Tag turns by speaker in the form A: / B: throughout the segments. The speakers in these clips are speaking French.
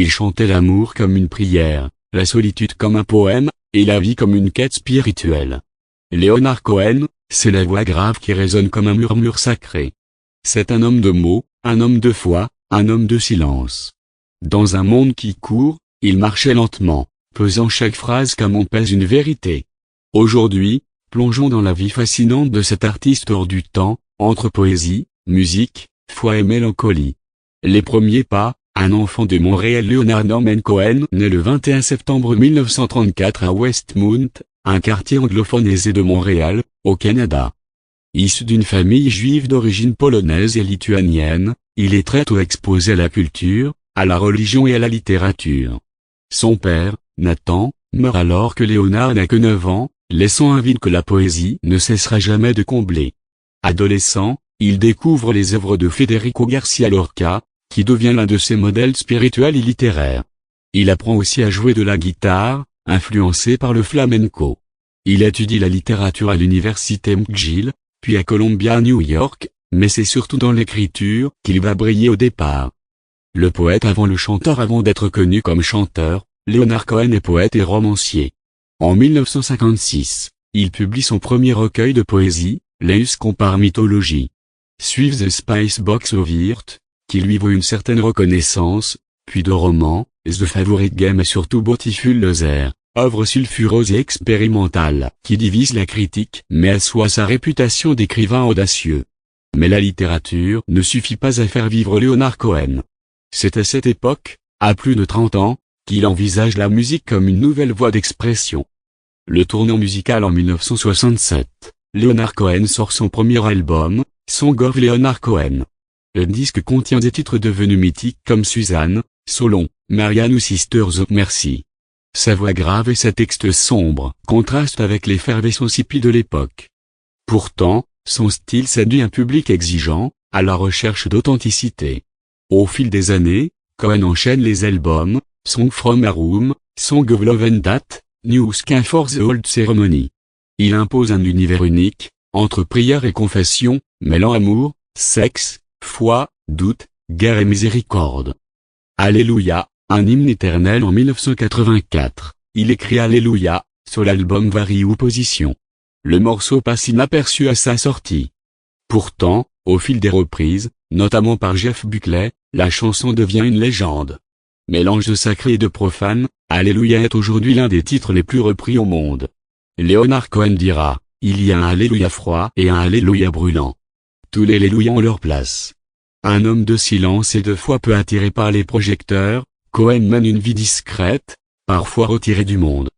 A: Il chantait l'amour comme une prière, la solitude comme un poème, et la vie comme une quête spirituelle. Leonard Cohen, c'est la voix grave qui résonne comme un murmure sacré. C'est un homme de mots, un homme de foi, un homme de silence. Dans un monde qui court, il marchait lentement, pesant chaque phrase comme on pèse une vérité. Aujourd'hui, plongeons dans la vie fascinante de cet artiste hors du temps, entre poésie, musique, foi et mélancolie. Les premiers pas, un enfant de Montréal. Leonard Norman Cohen naît le 21 septembre 1934 à Westmount, un quartier anglophone aisé de Montréal, au Canada. Issu d'une famille juive d'origine polonaise et lituanienne, il est très tôt exposé à la culture, à la religion et à la littérature. Son père, Nathan, meurt alors que Leonard n'a que 9 ans, laissant un vide que la poésie ne cessera jamais de combler. Adolescent, il découvre les œuvres de Federico García Lorca, qui devient l'un de ses modèles spirituels et littéraires. Il apprend aussi à jouer de la guitare, influencé par le flamenco. Il étudie la littérature à l'université McGill, puis à Columbia, New York, mais c'est surtout dans l'écriture qu'il va briller au départ. Le poète avant le chanteur. Avant d'être connu comme chanteur, Leonard Cohen est poète et romancier. En 1956, il publie son premier recueil de poésie, Laus compare mythologie. Suivent The Spice Box of Earth, qui lui vaut une certaine reconnaissance, puis de romans, The Favorite Game et surtout Beautiful Loser, œuvre sulfureuse et expérimentale, qui divise la critique mais assoit sa réputation d'écrivain audacieux. Mais la littérature ne suffit pas à faire vivre Leonard Cohen. C'est à cette époque, à plus de 30 ans, qu'il envisage la musique comme une nouvelle voie d'expression. Le tournant musical. En 1967, Leonard Cohen sort son premier album, Song of Leonard Cohen. Le disque contient des titres devenus mythiques comme Suzanne, Solon, Marianne ou Sisters of Mercy. Sa voix grave et ses textes sombres contrastent avec l'effervescence hippie de l'époque. Pourtant, son style séduit un public exigeant, à la recherche d'authenticité. Au fil des années, Cohen enchaîne les albums, Song from a Room, Song of Love and That, New Skin for the Old Ceremony. Il impose un univers unique, entre prière et confession, mêlant amour, sexe, foi, doute, guerre et miséricorde. Alléluia, un hymne éternel. En 1984, il écrit Alléluia, sur l'album Vari ou Position. Le morceau passe inaperçu à sa sortie. Pourtant, au fil des reprises, notamment par Jeff Buckley, la chanson devient une légende. Mélange de sacré et de profane, Alléluia est aujourd'hui l'un des titres les plus repris au monde. Leonard Cohen dira, il y a un Alléluia froid et un Alléluia brûlant. Tous les Alléluia ont leur place. Un homme de silence et de foi peu attiré par les projecteurs, Cohen mène une vie discrète, parfois retiré du monde.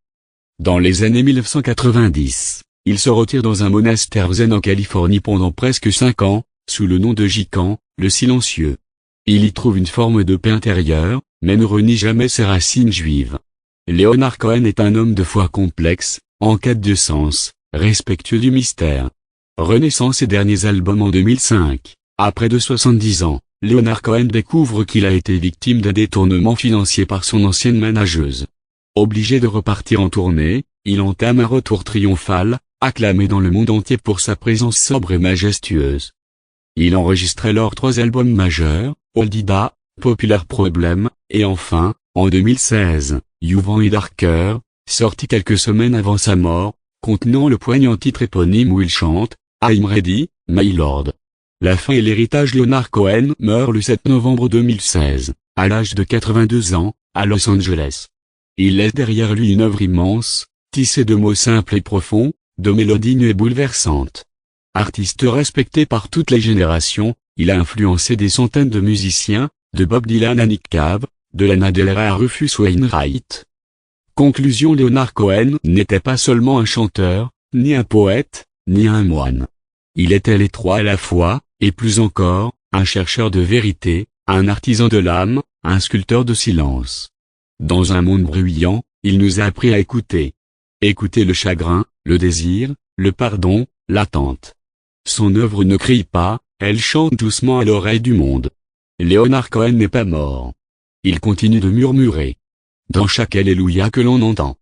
A: Dans les années 1990, il se retire dans un monastère zen en Californie pendant presque 5 ans, sous le nom de Jikan, le silencieux. Il y trouve une forme de paix intérieure, mais ne renie jamais ses racines juives. Leonard Cohen est un homme de foi complexe, en quête de sens, respectueux du mystère. Renaissance. Ses derniers albums. En 2005, à près de 70 ans, Leonard Cohen découvre qu'il a été victime d'un détournement financier par son ancienne manageuse. Obligé de repartir en tournée, il entame un retour triomphal, acclamé dans le monde entier pour sa présence sobre et majestueuse. Il enregistre alors 3 albums majeurs, Oldida, Popular Problem, et enfin, en 2016, Youvan et Darker, sorti quelques semaines avant sa mort, contenant le poignant titre éponyme où il chante « I'm ready, my lord ». La fin et l'héritage. Leonard Cohen meurt le 7 novembre 2016, à l'âge de 82 ans, à Los Angeles. Il laisse derrière lui une œuvre immense, tissée de mots simples et profonds, de mélodies nues et bouleversantes. Artiste respecté par toutes les générations, il a influencé des centaines de musiciens, de Bob Dylan à Nick Cave, de Lana Del Rey à Rufus Wainwright. Conclusion. Leonard Cohen n'était pas seulement un chanteur, ni un poète, ni un moine. Il était les trois à la fois, et plus encore, un chercheur de vérité, un artisan de l'âme, un sculpteur de silence. Dans un monde bruyant, il nous a appris à écouter. Écouter le chagrin, le désir, le pardon, l'attente. Son œuvre ne crie pas, elle chante doucement à l'oreille du monde. Leonard Cohen n'est pas mort. Il continue de murmurer. Dans chaque Alléluia que l'on entend.